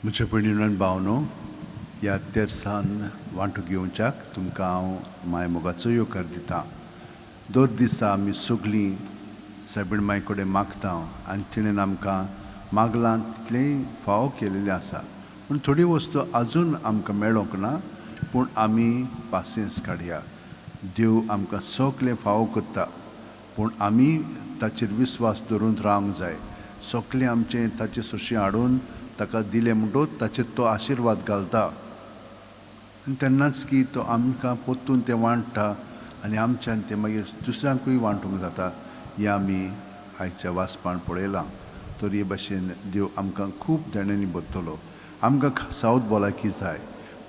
म्हजे भयणीन भावनो ह्या तेर्सान वांटो घेवच्याक तुमकां हांव माय मोगाचो येवकार दितां. दोन दिसा आमी सगळीं सायबीण माय कडेन मागता आनी तिणेन आमकां मागलां तितलें फावो केलेलें आसा. पूण थोडी वस्तू आजून आमकां मेळोंक ना, पूण आमी पासियेंस काडया. देव आमकां सगळें फावो करता, पूण आमी ताचेर विस्वास दवरून रावंक जाय. सगळें आमचें ताचे सुशें हाडून ताका दिलें म्हणटूच ताचेर तो आशिर्वाद घालता. आनी तेन्नाच की तो आमकां पोत्तून तें वांट्टा आनी आमच्यान तें मागीर दुसऱ्यांकूय वांटूंक जाता. हें आमी आयच्या वाचपान पळयलां. तर हे भाशेन देव आमकां खूब देणांनी बरतलो. आमकां सावध भलायकी जाय,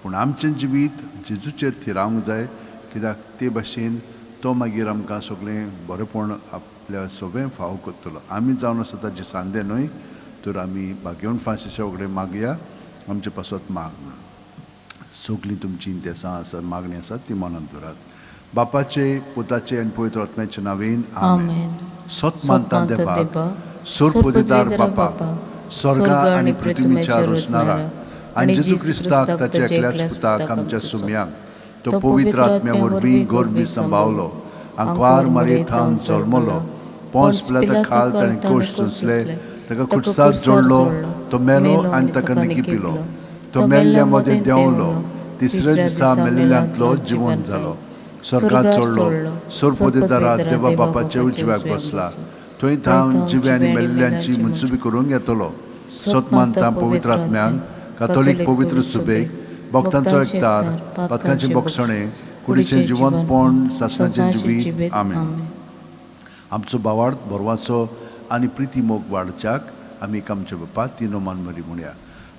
पूण आमचें जिवीत जेजूचेर थिरावंक जाय, कित्याक ते भाशेन तो मागीर आमकां सगळें बरेंपण आपल्या सगळें फावो करतलो. आमी जावन आसा ताचे सांदे न्हय, तर आमी भाग्यवन फाशीच्या कडेन मागया. आमचे पासत माग सगळीं तुमची इंतेसां आसात, मागणी आसात ती मनांत दवरात. बापाचे, पुताचे आनी पवित्र आत्म्याचे नांवेन आमेन. सत मानता देवाक, सोर पोदेदार बापा, स्वर्गा आनी पृथ्वीच्या रोजनारा, आनी जेजू क्रिस्ताक ताच्या एकल्याच पुताक आमच्या सुम्यांक तो पवित्र आत्म्या वरवीं गोरबी सांबाळलो, आंकवार मारयेंत जल्मलो, पोंस पिलाता खाल ताणें कोश सोंसले, ताका खुर्सार जोडलो, तो मेलो आनी ताका निकिपिलो, तो मेल्ल्या मदें देंवलो, तिसऱ्या दिसा मेल्लेल्यांतलो जिवंत जालो, स्वर्गात चडलो, सोर पोदेदारा देवा बापाचे उजव्याक बसला, थंय थावन जिवे आनी मेल्ल्यांची मनसुबी करूंक येतलो. सत मानता पवित्र आत्म्यांक, कातोलीक पवित्र सुबेक, भक्तांचो एकतार, पातकांचे बोगसणें, कुडीचें जिवंतपण, सासणाचें जिवीत. आमेन. आमचो भावार्थ बरवाचो आनी प्रिती मोग वाडच्याक आमी आमचे बापा तिनो मान मरी म्हणया.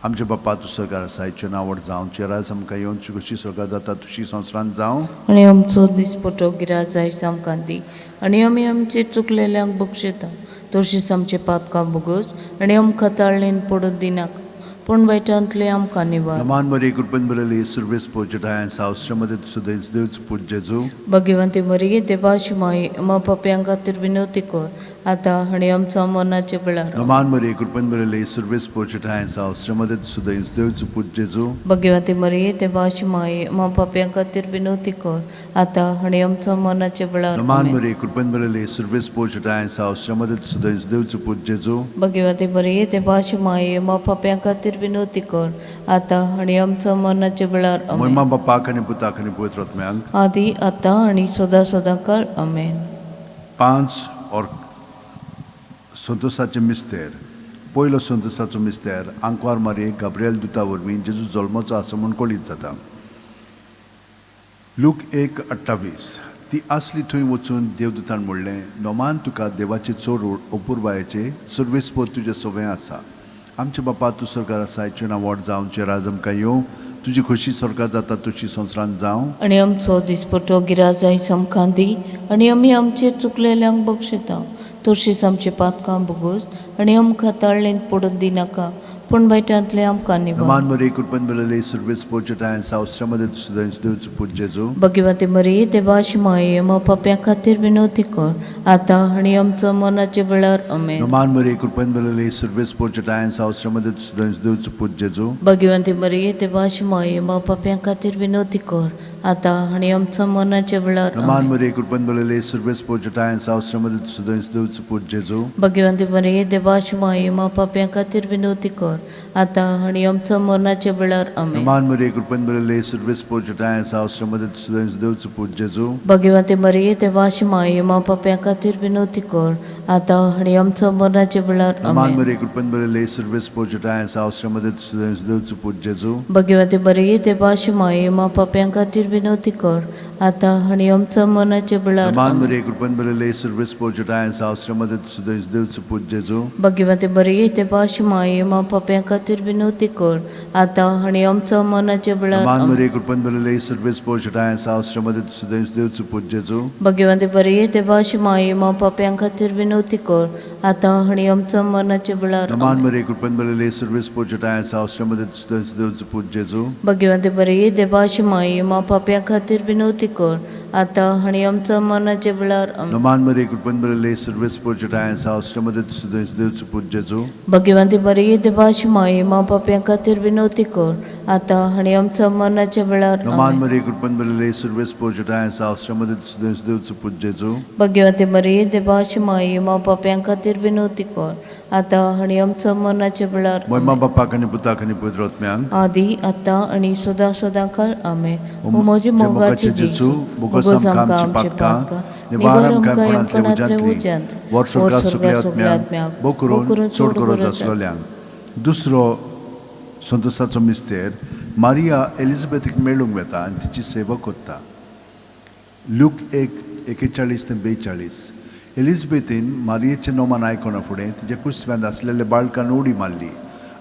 आमचे बापा तूं स्वर्गार आसा, हाचें नांवड जावं, चेराज आमकां येवची कशी स्वर्गार जाता तशी संवसारांत जावं. आनी आमचो दिसपटो गिराय जाय आमकां दी, आनी आमी आमचे चुकलेल्यांक बक्षिता, तशीच आमचे पातकां भोगोस, आनी आमकां ताळणेन पडूंक दिनाका, पूण वायटांतले आमकां निवार. नमान मरी कृपन बरयली सुरवेस पोजटाय सावस्रमध्ये सुदैव देवच पूज जेजू. भगवंती मरिये देवाची माये, मा पाप्यां खातीर विनवती कर, आतां आनी आमच्या मरणाचे वेळार. नमान मरी कृपन बरयली सुरवेस पोजटाय सावस्रमध्ये सुदैव देवच पूज जेजू. भगवंती मरिये देवाची माये, मा पाप्यां खातीर विनवती कर, आतां आनी आमच्या मरणाचे वेळार. नमान मरी कृपन बरयली सुरवेस पोजटाय सावस्रमध्ये सुदैव देवच पूज जेजू. भगवंती मरिये देवाची माये, मा पाप्यां खातीर विनवती कर, आतां आनी आमच्या मरणाचे वेळार. महिमा बापाक आनी पुताक आनी पवित्र आत्म्यांक, आदी आतां आनी सदां सदांकाळ. आमेन. 5 और संतोसाचे मिस्तेर. पयलो संतोसाचो मिस्तेर आंकवार मारये गाब्रिएल दुता वरवीं जेजू जल्माचो आसा म्हूण कळीत जाता. लूक 1:28. ती आसली थंय वचून देवदूतान म्हणलें, नोमान तुका देवाचे चोर अपुर्बायेचे सर्वेस्पोर तुजें सगळें आसा. आमचे बापा तूं स्वर्गार आसा, हाचें नांव व्हड जावं, चेराज आमकां येवं, तुजी खोशी स्वर्गार जाता तशी संवसारांत जावं. आनी आमचो दिसपटो गिराय जाय आमकां दी, आनी आमी आमचे चुकलेल्यांक बक्षिता, तशीच आमचे पातकां भोगोस, आनी आमकां ताळणेन पडूंक दिनाका, पूण वायटांतले आमकां निवार. नमान मरी कृपन बरयली सुरवेस पोजटाय सावस्रमध्ये सुदैव देवच पूज जेजू. भगवंती मरिये देवाची माये, मा पाप्यां खातीर विनवती कर, आतां आनी आमच्या मरणाचे वेळार. आमेन. नमान मरी कृपन बरयली सुरवेस पोजटाय सावस्रमध्ये सुदैव देवच पूज जेजू. भगवंती मरिये देवाची माये, मा पाप्यां खातीर विनवती कर, आतां आनी आमच्या मरणाचे वेळार. नमान मरी कृपन बरयली सुरवेस पोजटाय सावस्रमध्ये सुदैव देवच पूज जेजू. भगवंती मरिये देवाची माये, मा पाप्यां खातीर विनवती कर, आतां आनी आमच्या मरणाचे वेळार. आमेन. नमान मरी कृपन बरयली सुरवेस पोजटाय सावस्रमध्ये सुदैव देवच पूज जेजू. भगवंती मरिये देवाची माये, मा पाप्यां खातीर विनवती कर, आतां आनी आमच्या मरणाचे वेळार. नमान मरी कृपन बरयली सुरवेस पोजटाय सावस्रमध्ये सुदैव देवच पूज जेजू. भगवंती मरिये देवाची माये, मा पाप्यां खातीर विनवती कर, आतां आनी आमच्या मरणाचे वेळार. नमान मरी कृपन बरयली सुरवेस पोजटाय सावस्रमध्ये सुदैव देवच पूज जेजू. भगवंती मरिये देवाची माये, मा पाप्यां खातीर विनवती कर, आतां आनी आमच्या मरणाचे वेळार. नमान मरी कृपन बरयली सुरवेस पोजटाय सावस्रमध्ये सुदैव देवच पूज जेजू. भगवंती मरिये देवाची माये, मा पाप्यां खातीर विनवती कर, आतां आनी आमच्या मरणाचे वेळार. नमान मरी कृपन बरयली सुरवेस पोजटाय सावस्रमध्ये सुदैव देवच पूज जेजू. भगवंती मरिये देवाची माये, मा पाप्यां खातीर विनवती कर आता आनी आमच्या मरणाच्या वेळार आमेन. Naman Maria, कृपण बरले सर्वेस पोचटाय सावस्त्रमध्ये सुद्धा देवचं पूज्यचो. भगवंती बरी देवाची माये मा पाप्यां खातीर विनवती कर आता आनी आमच्या मरणाच्या वेळार Naman आमेन. Maria, कृपण बरले सर्वेस पोचटाय सावस्त्रमध्ये सुद्धा देवचं पूज्यचो. भगवंती बरी देवाची माये मा पाप्यां खातीर विनवती कर आता आनी आमच्या मरणाच्या वेळार महिमा बापाक आणि पुताक आणि पवित्र आत्म्यांक आदी आता आनी सदा सदांकाळ आमेन. ओ म्हजे मोगाचे जेजू मुगोस आमकां आमचे पातका निबार आमकां यमकणांतले उज्यांत वर स्वर्गांत सगळ्या आत्म्यांक बो करून चोड करून करून आसलोल्यांक. दुसरो संतोसाचो मिस्तेर मारिया एलिझाबेथीक मेळूंक वेता आनी तिची सेवा कोत्ता. लूक 1:41-42. एलिझाबेथीन मारियेचें नोमान आयकना फुडें तिच्या कुसव्यांत आसलेले बाळकान उडी मारली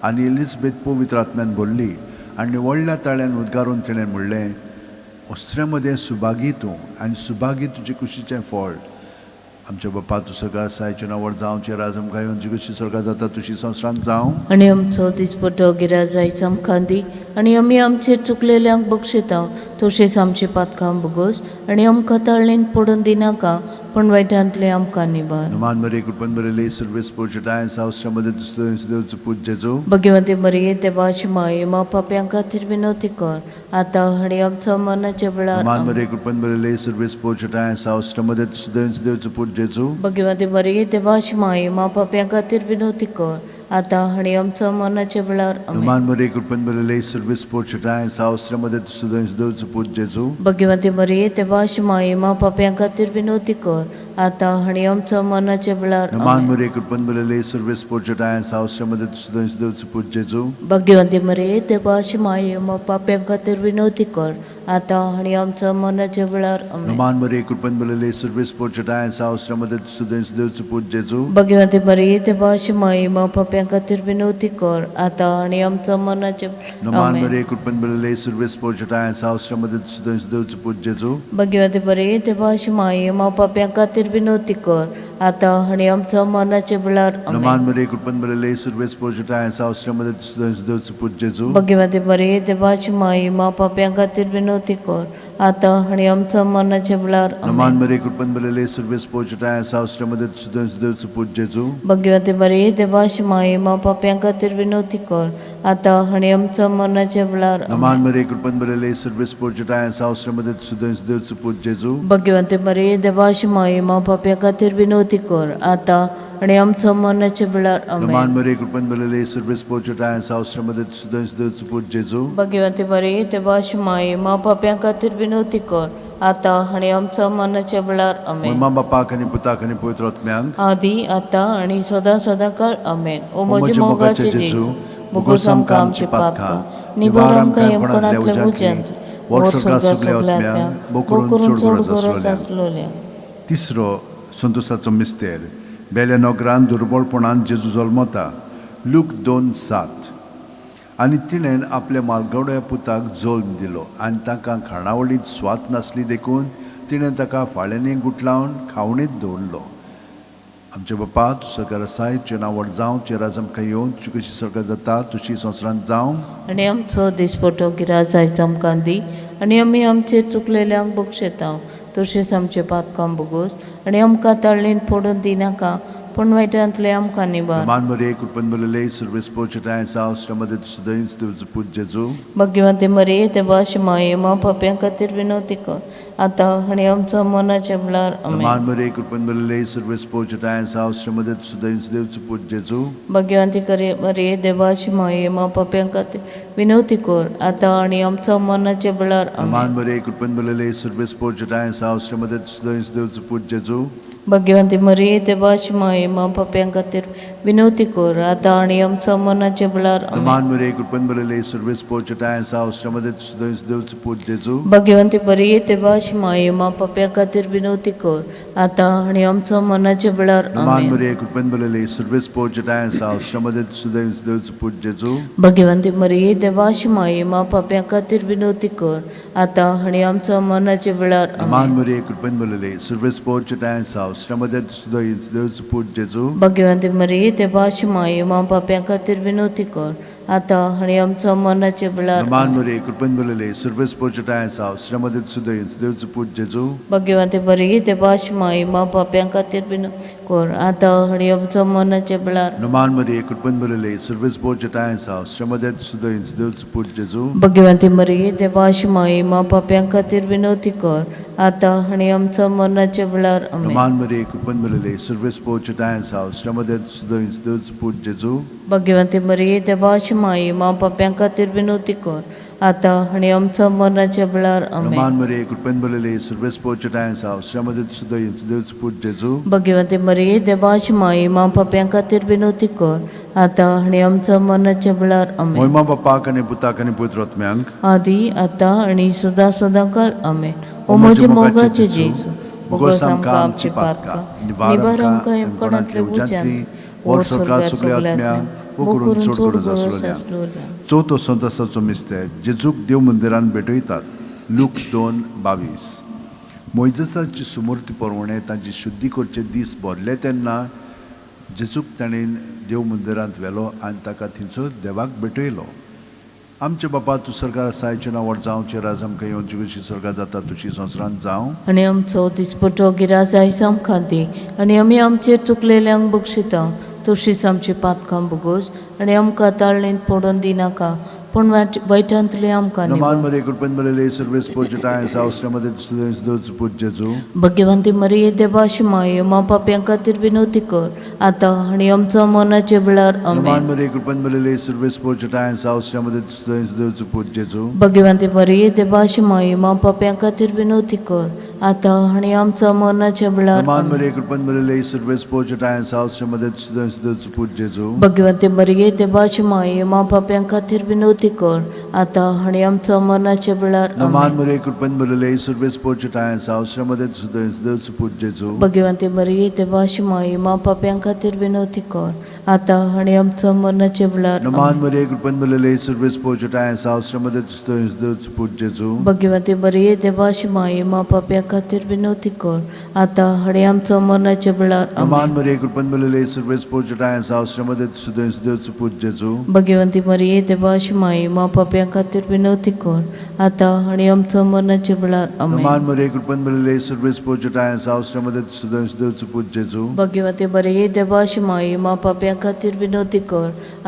आनी एलिझाबेथ पवित्र आत्म्यान भरली आनी व्हडल्या ताळ्यान उद्गारून तिणें म्हणलें, अस्त्र्यामध्ये सुभागी तूं आनी सुभागी तुजे कुशीचें फळ. आमच्या बापा तूं सगळ्या आसायचें नांव जावचें राज आमकां येवन जी कशी स्वर्गांत जाता तुशी संवसारांत जावं. आनी आमचो दिसपटो गिराय जायच आमकां दी आनी आमी आमचेर चुकलेल्यांक बक्षिता तशेंच आमचे पातकां भोगोस आनी आमकां ताळणेन पडून दिनाका पण वायटांतले आमकां निबार. नमान मरे कृपण बरले सर्वेस पोचटाय सावस्त्रमध्ये देवचं पूज्यचो. भगवंती बरी देवाची माये मा पाप्यां खातीर विनवती कर आता आनी आमच्या मरणाच्या वेळार नमान आमेन. मरे कृपण बरले सर्वेस पोचटाय सावस्त्रमध्ये देवचं पूज्यचो. भगवंती बरी देवाची माये मा पाप्यां खातीर विनवती कर आता आनी आमच्या मरणाच्या वेळार आमेन. नमान मरे कृपण बरले सर्वेस पोचटाय सावस्त्रमध्ये देवचं पूज्यचो. भगवंती बरी देवाची माये मा पाप्यां खातीर विनवती कर आता आनी आमच्या मरणाच्या वेळार नमान आमेन. मरे कृपण बरले सर्वेस पोचटाय सावस्त्रमध्ये देवचं पूज्यचो. भगवंती बरी देवाची माये मा पाप्यां खातीर विनवती कर आता आनी आमच्या मरणाच्या वेळार आमेन. नमान मरे कृपण बरले सर्वेस पोचटाय सावस्त्रमध्ये देवचं पूज्यचो. भगवंती बरी देवाची माये मा पाप्यां खातीर विनवती कर आता आनी आमच्या मरणाच्या नमान मरे कृपण बरले सर्वेस पोचटाय सावस्त्रमध्ये देवचं पूज्यचो. भगवंती बरी देवाची माये मा पाप्यां खातीर विनवती कर आता आनी आमच्या मरणाच्या वेळार आमेन. नमान मरे कृपण बरले सर्वेस पोचटाय सावस्त्रमध्ये देवचं पूज्यचो. भगवंती बरी देवाची माये मा पाप्यां खातीर विनवती कर आता आनी आमच्या मरणाच्या वेळार नमान आमेन. मरे कृपण बरले सर्वेस पोचटाय सावस्त्रमध्ये देवचं पूज्यचो. भगवंती बरी देवाची माये मा पाप्यां खातीर विनवती कर आता आनी आमच्या मरणाच्या वेळार नमान मरे कृपण बरले सर्वेस पोचटाय सावस्त्रमध्ये देवचं पूज्यचो. भगवंती बरी देवाची माये मा पाप्यां खातीर विनवती कर आता आनी आमच्या मरणाच्या वेळार नमान आमेन. मरे कृपण बरले सर्वेस पोचटाय सावस्त्रमध्ये देवचं पूज्यचो. भगवंती बरी देवाची माये मा पाप्यां खातीर विनवती कर आता आनी आमच्या मरणाच्या वेळार आमेन. महिमा बापाक आणि पुताक आणि पवित्र आत्म्यांक आदी आता आनी सदा सदांकाळ आमेन. ओ म्हजे मोगाचे जेजू मुगोस आमकां आमचे पातकां निबार आमकां यमकणांतले उज्यांत वर स्वर्गांत सगळ्या आत्म्यांक बो करून चोड गरज आसलोल्या. तिसरो संतोसाचो मिस्तेर बेल्या नोगरान दुर्बळपणान जेजू जल्मता. लूक 2:7. आनी तिणें आपल्या मालगवड्या पुताक जल्म दिलो आनी ताका खाणावळीत स्वात नासली देखून तिणें ताका फाळ्यांनी गुटलावन खावणीत दवरलो. आमचे बापा तूं सगळ्या आसाय तुजें नांव जावं तुजें राज आमकां येवन तुजी कशी स्वर्गांत जाता तुजी संवसारांत जावं. आनी आमचो दिसपटो गिराय जायच आमकां दी आनी आमी आमचेर चुकलेल्यांक बक्षिता तशेंच आमचे पातकां भोगोस आनी आमकां ताळणेन पडून दिनाका पण वायटांतले आमकां निबार. नमान मरे कृपण बरले सर्वेस पोचटाय सावस्त्रमध्ये देवचं पूज्यचो. भगवंती मरे देवाची माये मा पाप्यां खातीर विनवती कर आता आनी आमच्या मरणाच्या वेळार आमेन. नमान मरे कृपण बरले सर्वेस पोचटाय सावस्त्रमध्ये देवचं पूज्यचो. भगवंती मरे देवाची माये मा पाप्यां खातीर विनवती कर आता आनी आमच्या मरणाच्या वेळार आमेन. नमान मरे कृपण बरले सर्वेस पोचटाय सावस्त्रमध्ये देवचं पूज्यचो. भगवंती मरे देवाची माये मा पाप्यां खातीर विनवती कर आता आनी आमच्या मरणाच्या वेळार आमेन. नमान मरे कृपण बरले सर्वेस पोचटाय सावस्त्रमध्ये देवचं पूज्यचो. भगवंती बरी देवाची माये मा पाप्यां खातीर विनवती कर आता आनी आमच्या मरणाच्या वेळार नमान आमेन. मरे कृपण बरले सर्वेस पोचटाय सावस्त्रमध्ये देवचं पूज्यचो. भगवंती मरे देवाची माये मा पाप्यां खातीर विनवती कर आता आनी आमच्या मरणाच्या वेळार नमान आमेन. मरे कृपण बरले सर्वेस पोचटाय सावस्त्रमध्ये देवचं पूज्यचो. भगवंती मरे देवाची माये मा पाप्यां खातीर विनवती कर आतां आनी आमच्या मरणाचे वेळार नमान मरे कृपेन बरले सर्वेस पोचटाय साव श्रमदेत सुदय देवच पूज जेजू भगवंते बरी ते भाश माई मा पाप्यां खातीर बीन कर आतां आनी आमच्या मरणाचे वेळार नमान मरे कृपेन बरले सर्वेस पोचटाय साव श्रमदेत सुदय देवच पूज जेजू भगवंते बरी ते भाश माई मा पाप्यां खातीर विनवती कर आतां आनी आमच्या मरणाचे वेळार आमेन. नमान मरे कृपेन बरले सर्वेस पोचटाय साव श्रमदेत सुदय देवच पूज जेजू भगवंते बरी ते भाश माई मा पाप्यां खातीर विनवती कर आतां आनी आमच्या मरणाचे वेळार आमेन. नमान मरे कृपेन बरले सर्वेस पोचटाय साव श्रमदेत सुदय देवच पूज जेजू भगवंते बरी ते भाश माई मा पाप्यां खातीर विनवती कर आतां आनी आमच्या मरणाचे वेळार आमेन. मोहिमा बापाक आनी पुताक आनी पवित्रात्म्यांक आदी आतां आनी सदां सदांकाळ आमेन. ओ म्हजे मोगाचे जेजू बोगस आमकां आमची पातकां निबार आमकां येवकोणांतले उज्यांत ओर स्वर्गार सगल्या आत्म्यांक वो करून चोड गरज आसलोल्या. चवथो संतसाचो मिस्तेर जेजूक देव मंदिरान भेटयतात. लूक 2:22. मोइजेसाची सुमूर्ती परवणे तांची शुद्धी करचे दीस भरले तेन्ना जेजूक ताणें देव मंदिरांत व्हेलो आनी ताका थिंचो देवाक भेटयलो. आमचे बापा तूं स्वर्गार आसायचें नांव व्हड जावं चे राज आमकां येवन जशी स्वर्गार जाता तशी संवसारांत जावं आनी आमचो दिसपटो गिराज आयज आमकां दी आनी आमी आमचेर चुकलेल्यांक बक्षिता तशीच आमची पातकां बुगोस आनी आमकां ताळणेंत पडोवन दिनाका पूण वायटांतले आमकां नमान मरे कृपेन बरले सर्वेस पोचटाय साव श्रमदेत सुदय देवच पूज जेजू भगवंते मरिये देवाशी माये मा पाप्यां खातीर विनवती कर आतां आनी आमच्या मरणाचे वेळार नमान आमेन. मरे कृपेन बरले सर्वेस पोचटाय साव श्रमदेत सुदय देवच पूज जेजू भगवंते मरिये देवाशी माये मा पाप्यां खातीर विनवती कर आतां आनी आमच्या मरणाचे वेळार नमान आमेन. मरे कृपेन बरले सर्वेस पोचटाय साव श्रमदेत सुदय देवच पूज जेजू भगवंते मरिये देवाशी माये मा पाप्यां खातीर विनवती कर आतां आनी आमच्या मरणाचे वेळार नमान आमेन. मरे कृपेन बरले सर्वेस पोचटाय साव श्रमदेत सुदय देवच पूज जेजू भगवंते मरिये देवाशी माये मा पाप्यां खातीर विनवती कर आतां आनी आमच्या मरणाचे वेळार नमान आमेन. मरे कृपेन बरले सर्वेस पोचटाय साव श्रमदेत सुदय देवच पूज जेजू भगवंते मरिये देवाशी माये मा पाप्यां खातीर विनवती कर आतां आनी आमच्या मरणाचे वेळार आमेन. नमान मरे कृपेन बरले सर्वेस पोचटाय साव श्रमदेत सुदय देवच पूज जेजू भगवंते मरिये देवाशी माये मा पाप्यां खातीर विनवती कर आतां आनी आमच्या मरणाचे वेळार आमेन. नमान मरे कृपेन बरले सर्वेस पोचटाय साव श्रमदेत सुदय देवच पूज जेजू भगवंते मरिये देवाशी माये मा पाप्यां खातीर विनवती कर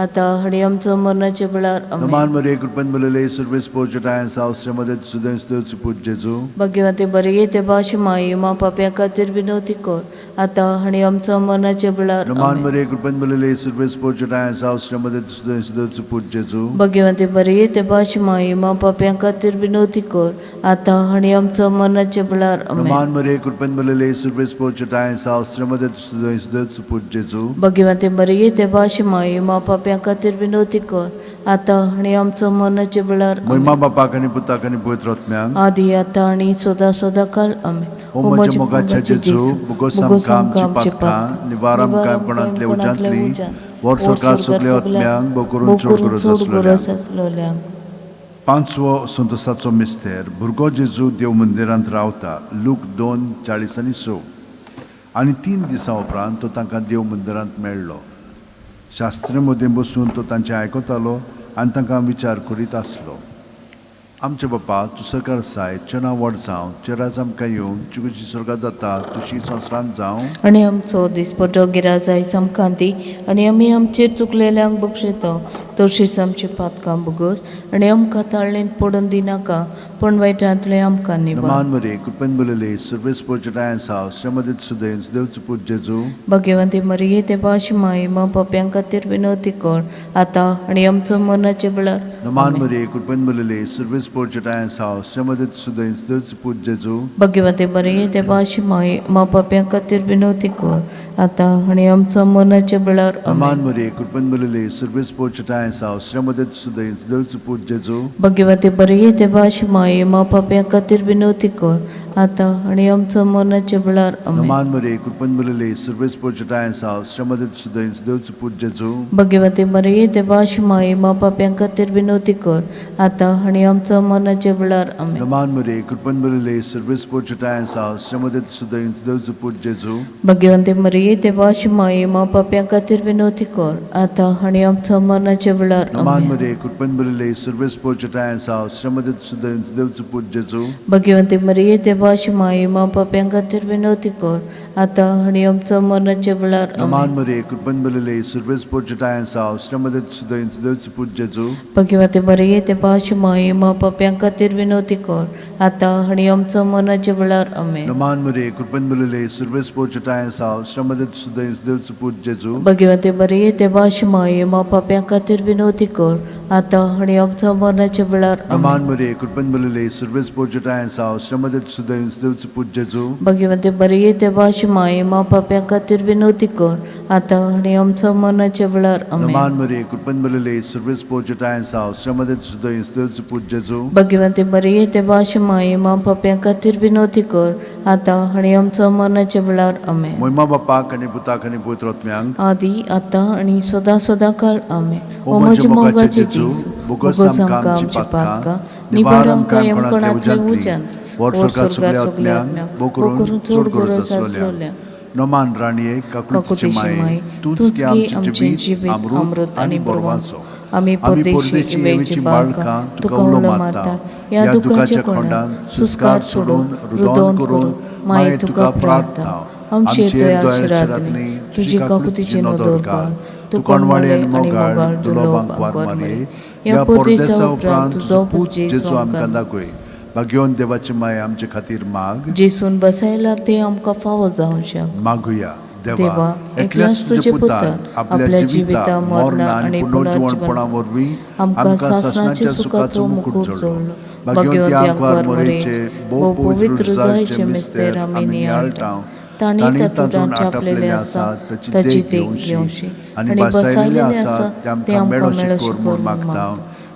आतां आनी आमच्या मरणाचे वेळार आमेन. नमान मरे कृपेन बरले सर्वेस पोचटाय साव श्रमदेत सुदय देवच पूज जेजू भगवंते मरिये देवाशी माये मा पाप्यां खातीर विनवती कर आतां आनी आमच्या मरणाचे वेळार नमान आमेन. मरे कृपेन बरले सर्वेस पोचटाय साव श्रमदेत सुदय देवच पूज जेजू भगवंते मरिये देवाशी माये मा पाप्यां खातीर विनवती कर आतां आनी आमच्या मरणाचे वेळार आमेन. नमान मरे कृपेन बरले सर्वेस पोचटाय साव श्रमदेत सुदय देवच पूज जेजू भगवंते मरिये देवाशी माये मा पाप्यां खातीर विनवती कर आतां आनी आमच्या मरणाचे वेळार आमेन. महिमा बापाक आनी पुताक आनी पवित्रात्म्यांक आदी आतां आनी सदां सदांकाळ आमेन. ओ म्हजे मोगाचे जेजू बुगोस आमकां आमची पातकां निबार आमकां कोणांतले उज्यांतली वर स्वर्गार सगल्या आत्म्यांक बो करून चोड गरज आसलोल्या. पांचवो संतोसाचो मिस्तेर भुरगो जेजू देव मंदिरांत रावता. लूक 2:40-6. आनी 3 दिसां उपरांत तो तांकां देव मंदिरांत मेळ्ळो. शास्त्री मदें बसून तो तांचें आयकतालो आनी तांकां विचार करीत आसलो. आमचे बापा तूं स्वर्गार आसाय चें नांव व्हड जावं चे राज आमकां येवन तूं कशी स्वर्गार जाता तशी संवसारांत जावं. आनी आमचो दिसपटो गिराज आयज आमकां दी आनी आमी आमचेर चुकलेल्यांक बक्षिता तशीच आमची पातकां बुगोस आनी आमकां ताळणेंत पडोवन दिनाका पूण वायटांतले आमकां निबार. नमान मरे कृपेन बरले सर्वेस पोचटाय साव श्रमदेत सुदय देवच पूज जेजू भगवंते मरिये देवाशी माये मा पाप्यां खातीर विनवती कर आतां आनी आमच्या मरणाचे वेळार नमान मरे कृपेन बरले सर्वेस पोचटाय साव श्रमदेत सुदय देवच पूज जेजू भगवंते मरिये देवाशी माये मा पाप्यां खातीर विनवती कर आतां आनी आमच्या मरणाचे वेळार नमान मरे कृपेन बरले सर्वेस पोचटाय साव श्रमदेत सुदय देवच पूज जेजू भगवंते मरिये देवाशी माये मा पाप्यां खातीर विनवती कर आता आणि आमच्या मरणाच्या वेळार आमेन. नमान मरे कृपन बरले सर्वेस पोचटाय साव श्रमदत सुदैन देवच पूज्यजो भगवते मरिये देवाशी माये मा पाप्यां खातीर विनोदी कर आता आणि आमच्या मरणाच्या वेळार आमेन. नमान मरे कृपन बरले सर्वेस पोचटाय साव श्रमदत सुदैन देवच पूज्यजो भगवते मरिये देवाशी माये मा पाप्यां खातीर विनोदी कर आता आणि आमच्या मरणाच्या वेळार नमान आमेन. मरे कृपन बरले सर्वेस पोचटाय साव श्रमदत सुदैन देवच पूज्यजो भगवते मरिये देवाशी माये मा पाप्यां खातीर विनोदी कर आता आणि आमच्या मरणाच्या वेळार नमान आमेन. मरे कृपन बरले सर्वेस पोचटाय साव श्रमदत सुदैन देवच पूज्यजो भगवते मरिये देवाशी माये मा पाप्यां खातीर विनोदी कर आता आणि आमच्या मरणाच्या वेळार आमेन. नमान मरे कृपन बरले सर्वेस पोचटाय साव श्रमदत सुदैन देवच पूज्यजो भगवते मरिये देवाशी माये मा पाप्यां खातीर विनोदी कर आता आणि आमच्या मरणाच्या वेळार नमान आमेन. मरे कृपन बरले सर्वेस पोचटाय साव श्रमदत सुदैन देवच पूज्यजो भगवते मरिये देवाशी माये मा पाप्यां खातीर विनोदी कर आता आणि आमच्या मरणाच्या वेळार आमेन. नमान मरे कृपन बरले सर्वेस पोचटाय साव श्रमदत सुदैन देवच पूज्यजो भगवते मरिये देवाशी माये मा पाप्यां खातीर विनोदी कर आता आणि आमच्या मरणाच्या वेळार आमेन. मोहिमा बापाक आनी पुताक आनी पवित्र आत्म्यांक आदी आता आणि सदा सदा काळ आमेन. ओ ओ म्हजे म्हजे मोगाचे मोगाचे जेजू, जेजू बोगस बोगस आमकां आमकां आमची आमची पातकां, पातकां निबार निबार आमकां आमकां यमकणांतल्या यमकणांतल्या उज्यांतली, उज्यांत वर वर स्वर्गांत स्वर्गांत सगळ्या सगल्या आत्म्यांक, आत्म्यांक भोव करून चड गरज आसलोल्या आसलोल्या. नोमान राणये काकुतीची काकुतीची माये माये तूंच तूंच की गी आमचें आमचें जिवीत जिवीत अमृत आनी बोरवांचो. आमी परदेशी इवेची बाळकां तुका उलो मारता या दुखाच्या कोंडात सुस्कार सोडून रुदोन करून माये तुका प्रार्थना. आमचे दयाळ शिरातली तुजी काकुतीची नदर घाल तू कोणवाळे आनी मोगाळ दुलोबांक वार मारे या परदेसा उपरांत तुजो पूत जेजू आमकां दाखय. भाग्यवन देवाची माये आमचे खातीर माग जेसून बसायला ते आमकां फावो जावं शकता. मागुया देवा एकल्याच तुजे पुतान आपल्या जिविता मरणा आनी पुनर्जीवना वरवीं आमकां सासणाच्या सुखाचो मुकुट जोडलो. भगवंत्याक वर मरेचे भोव पवित्र जायचे मिस्तेर आमी नियाळटा. तांणी तातूंत आपलेले आसा ताची देख घेवशी आनी बसायलेले आसा ते आमकां मेळो शिकोर मागता.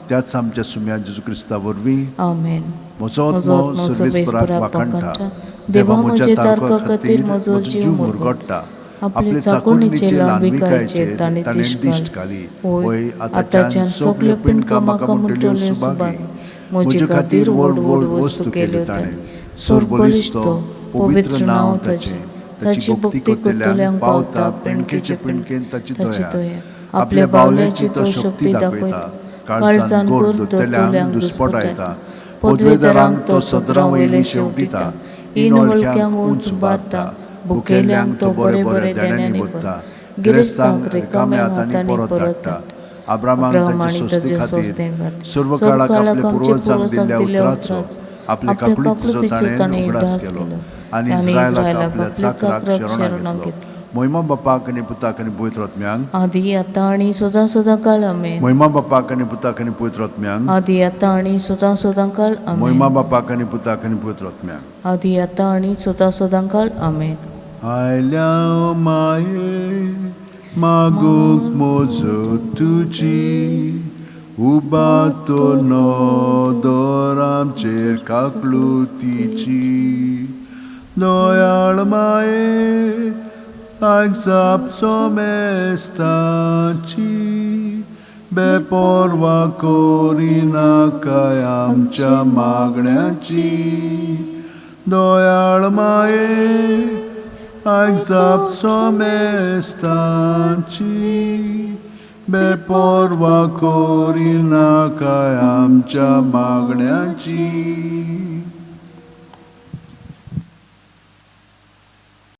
त्याच आमच्या सुम्या जेजू क्रिस्ता वरवीं आमेन. म्हजो म्हजो आत्मो आत्मो सर्वेस्पराक सर्वेस्पराक वाखाणटा. वाखाणटा. देवा म्हजे तारका खातीर म्हजो जीव मुरगोडटा. आपले चाकोणीचे लांबीकायेचेर ताणें दिश्ट घाली. होय आतांच्यान सगल्यो पिणकां म्हाका म्हणटल्यो सुभागी. म्हजे खातीर व्हड व्हड वस्तू केल्यो ताणें. सोर बलिश्तो पवित्र नांव ताचें. ताची भक्ती करतल्यांक पावता पिणकेचे पिणकेन ताची दया. आपल्या बावल्याची तो शक्ती दाखयता. काळजान गोर धरतल्यांक दुस्पटायता. पदवेदारांक तो सदरां वयले शेवटिता. इन हलक्यांक उंच बांदता. भुकेल्यांक तो बरे बरे देण्यांनी भरता. गिरेस्तांक रिकाम्या हातांनी परत हाडटा. अब्रामाक ताचे सोस्ते खातीर सर्व काळाक आपले पुर्वजांक दिल्ल्या उतराचो आपले काकुळीचो ताणें उगडास केलो आनी इस्रायलाक आपल्या चाकराक शरणां घेतली. मोहिमा बापाक आनी पुताक आनी पवित्र आत्म्यांक आदी आतां आनी सदां सदां काळ आमेन. मोहिमा बापाक आनी पुताक आनी पवित्र आत्म्यांक आदी आतां आनी सदां सदां काळ आमेन. मोहिमा बापाक आनी पुताक आनी पवित्र आत्म्यांक आदी आतां आनी सदां सदां काळ आमेन. आयल्या माये मागूंक म्हजो तुजी उबातो नदर आमचेर काकळुतीची. दयाळ माये आयजापचो मेस्ताची बेपरवा करिनाकाय आमच्या मागण्याची. दयाळ माये आयजापचो मेस्ताची बेपरवा करिनाकाय आमच्या मागण्याची.